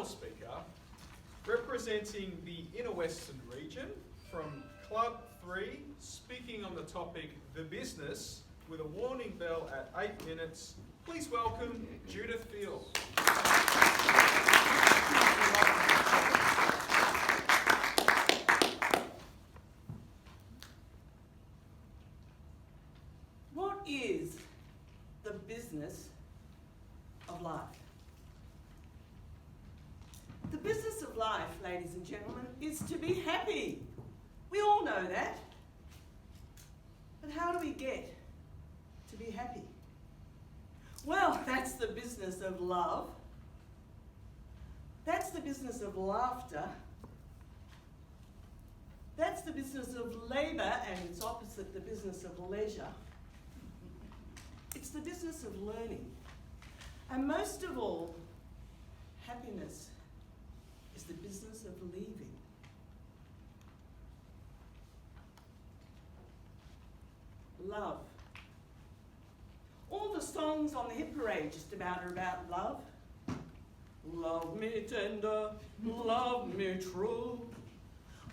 speaker, representing the Inner Western region from Club 3, speaking on the topic, The Business, with a warning bell at 8 minutes. Please welcome Judith Field. What is the business of life? The business of life, ladies and gentlemen, is to be happy. We all know that. But how do we get to be happy? Well, that's the business of love. That's the business of laughter. That's the business of labour, and its opposite, the business of leisure. It's the business of learning. And most of all, happiness is the business of leaving. Love. All the songs on the hit parade just about are about love. Love me tender, love me true.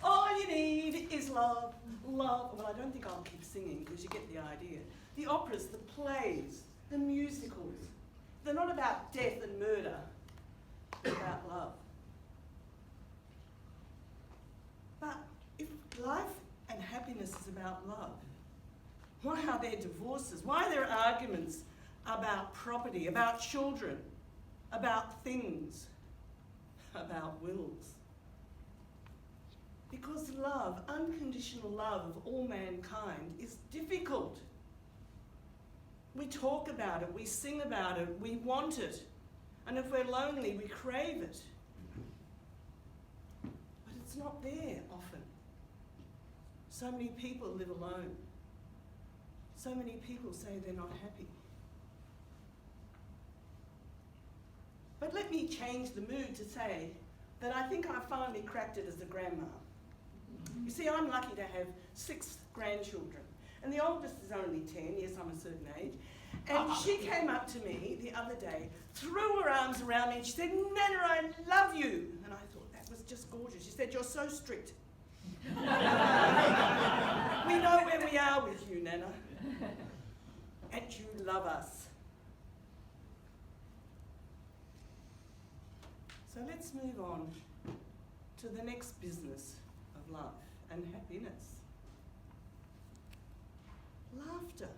All you need is love, love. Well, I don't think I'll keep singing because you get the idea. The operas, the plays, the musicals, they're not about death and murder, they're about love. But if life and happiness is about love, why are there divorces? Why are there arguments about property, about children, about things, about wills? Because love, unconditional love of all mankind, is difficult. We talk about it, we sing about it, we want it. And if we're lonely, we crave it. But it's not there often. So many people live alone. So many people say they're not happy. But let me change the mood to say that I think I finally cracked it as a grandma. You see, I'm lucky to have 6 grandchildren. And the oldest is only 10, yes, I'm a certain age. And she came up to me the other day, threw her arms around me, and she said, "Nana, I love you." And I thought, that was just gorgeous. She said, "You're so strict." We know where we are with you, Nana. And you love us. So let's move on to the next business of life and happiness. Laughter.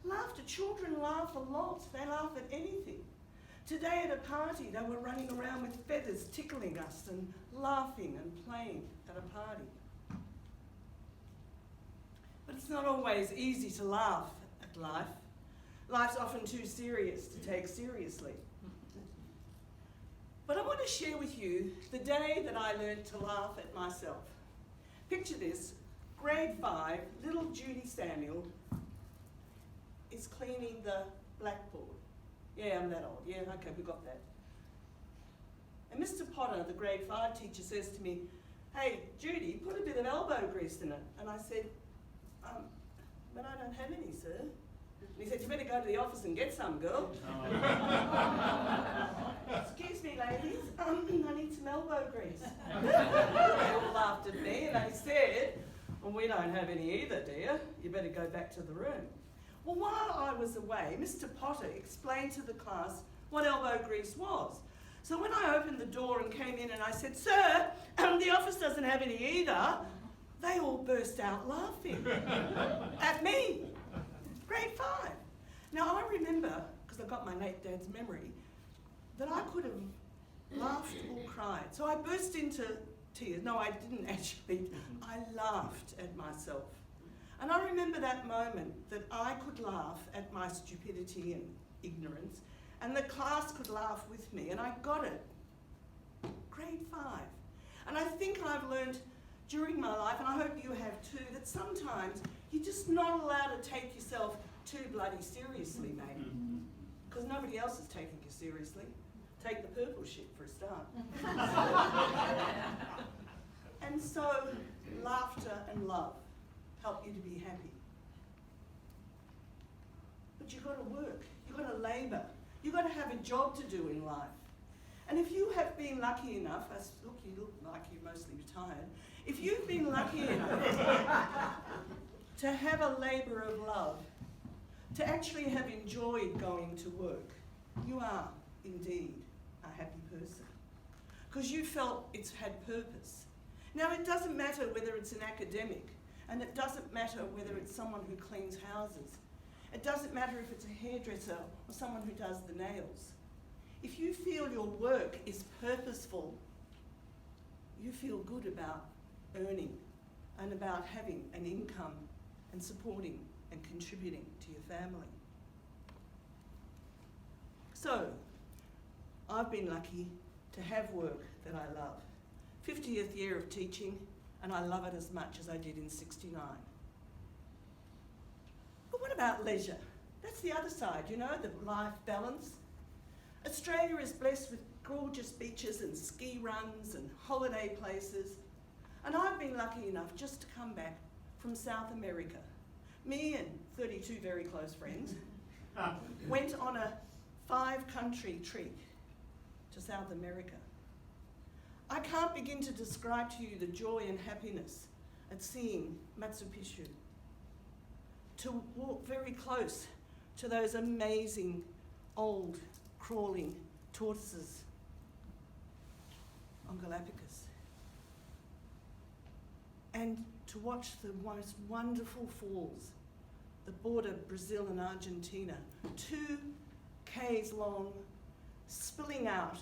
Laughter. Children laugh a lot. They laugh at anything. Today at a party, they were running around with feathers, tickling us and laughing and playing at a party. But it's not always easy to laugh at life. Life's often too serious to take seriously. But I want to share with you the day that I learned to laugh at myself. Picture this, grade 5, little Judy Samuel is cleaning the blackboard. Yeah, I'm that old. Yeah, okay, we got that. And Mr. Potter, the grade 5 teacher, says to me, "Hey, Judy, put a bit of elbow grease in it." And I said, "But I don't have any, sir." And he said, "You better go to the office and get some, girl." "Excuse me, ladies, I need some elbow grease." They all laughed at me and they said, "Well, we don't have any either, dear. You better go back to the room." Well, while I was away, Mr. Potter explained to the class what elbow grease was. So when I opened the door and came in and I said, "Sir, the office doesn't have any either," they all burst out laughing at me. Grade 5. Now I remember, because I've got my late dad's memory, that I could have laughed or cried. So I burst into tears. No, I didn't actually. I laughed at myself. And I remember that moment that I could laugh at my stupidity and ignorance, and the class could laugh with me, and I got it. Grade 5. And I think I've learned during my life, and I hope you have too, that sometimes you're just not allowed to take yourself too bloody seriously, mate. Because nobody else is taking you seriously. Take the purple shit for a start. And so, laughter and love help you to be happy. But you've got to work, you've got to labour, you've got to have a job to do in life. And if you have been lucky enough, look, you look like you're mostly retired, if you've been lucky enough to have a labour of love, to actually have enjoyed going to work, you are indeed a happy person. Because you felt it's had purpose. Now, it doesn't matter whether it's an academic, and it doesn't matter whether it's someone who cleans houses. It doesn't matter if it's a hairdresser or someone who does the nails. If you feel your work is purposeful, you feel good about earning and about having an income and supporting and contributing to your family. So, I've been lucky to have work that I love. 50th year of teaching, and I love it as much as I did in '69. But what about leisure? That's the other side, you know, the life balance. Australia is blessed with gorgeous beaches and ski runs and holiday places. And I've been lucky enough just to come back from South America. Me and 32 very close friends went on a 5-country trip to South America. I can't begin to describe to you the joy and happiness at seeing Machu Picchu, to walk very close to those amazing old crawling tortoises on Galapagos, and to watch the most wonderful falls that border Brazil and Argentina, 2 k's long, spilling out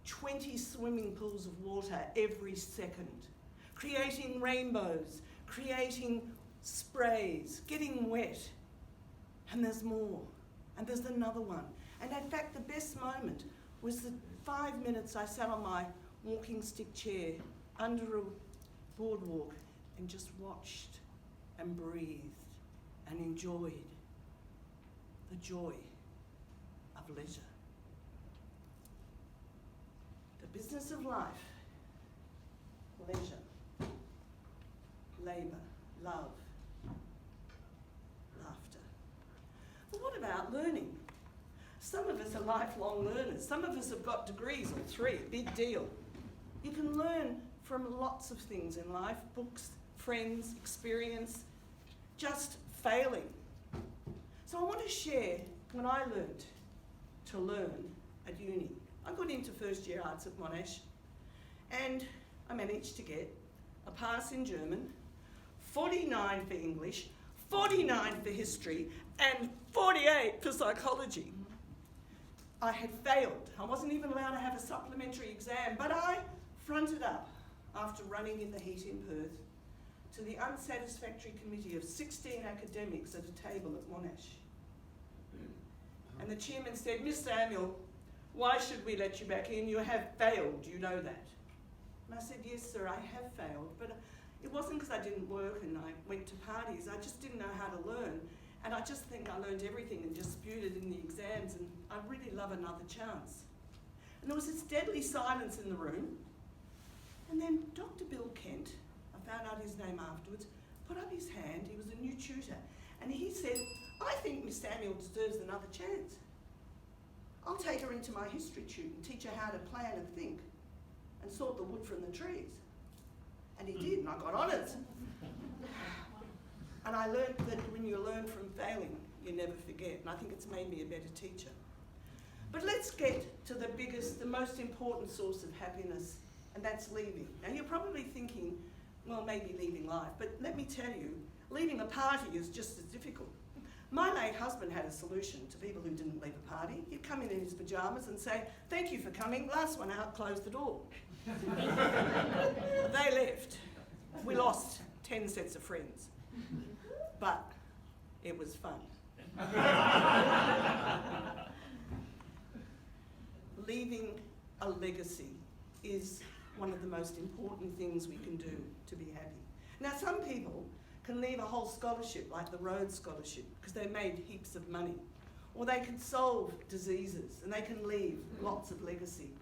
20 swimming pools of water every second, creating rainbows, creating sprays, getting wet. And there's more, and there's another one. And in fact, the best moment was the 5 minutes I sat on my walking stick chair under a boardwalk and just watched and breathed and enjoyed the joy of leisure. The business of life, leisure, labour, love, laughter. But what about learning? Some of us are lifelong learners. Some of us have got degrees or 3, big deal. You can learn from lots of things in life, books, friends, experience, just failing. So I want to share when I learnt to learn at uni. I got into first year arts at Monash, and I managed to get a pass in German, 49 for English, 49 for history, and 48 for psychology. I had failed. I wasn't even allowed to have a supplementary exam, but I fronted up after running in the heat in Perth to the unsatisfactory committee of 16 academics at a table at Monash. And the chairman said, "Miss Samuel, why should we let you back in? You have failed, you know that." And I said, "Yes, sir, I have failed, but it wasn't because I didn't work and I went to parties. I just didn't know how to learn. And I just think I learned everything and just spewed it in the exams, and I'd really love another chance." And there was this deadly silence in the room. And then Dr. Bill Kent, I found out his name afterwards, put up his hand. He was a new tutor. And he said, "I think Miss Samuel deserves another chance. I'll take her into my history tube and teach her how to plan and think and sort the wood from the trees." And he did, and I got honours. And I learned that when you learn from failing, you never forget. And I think it's made me a better teacher. But let's get to the biggest, the most important source of happiness, and that's leaving. Now you're probably thinking, well, maybe leaving life, but let me tell you, leaving a party is just as difficult. My late husband had a solution to people who didn't leave a party. He'd come in his pyjamas and say, "Thank you for coming, last one out, close the door." They left. We lost 10 sets of friends, but it was fun. Leaving a legacy is one of the most important things we can do to be happy. Now, some people can leave a whole scholarship, like the Rhodes Scholarship, because they made heaps of money. Or they can solve diseases, and they can leave lots of legacy.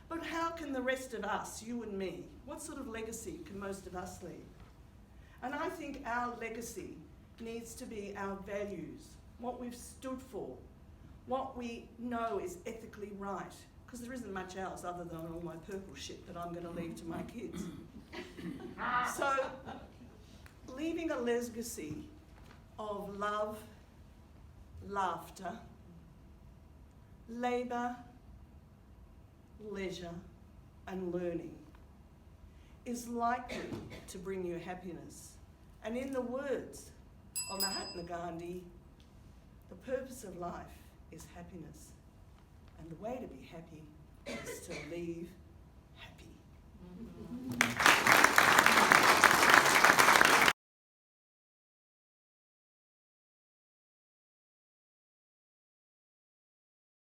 But how can the rest of us, you and me, what sort of legacy can most of us leave? And I think our legacy needs to be our values, what we've stood for, what we know is ethically right, because there isn't much else other than all my purple shit that I'm going to leave to my kids. So, leaving a legacy of love, laughter, labour, leisure and learning is likely to bring you happiness. And in the words of Mahatma Gandhi, the purpose of life is happiness. And the way to be happy is to leave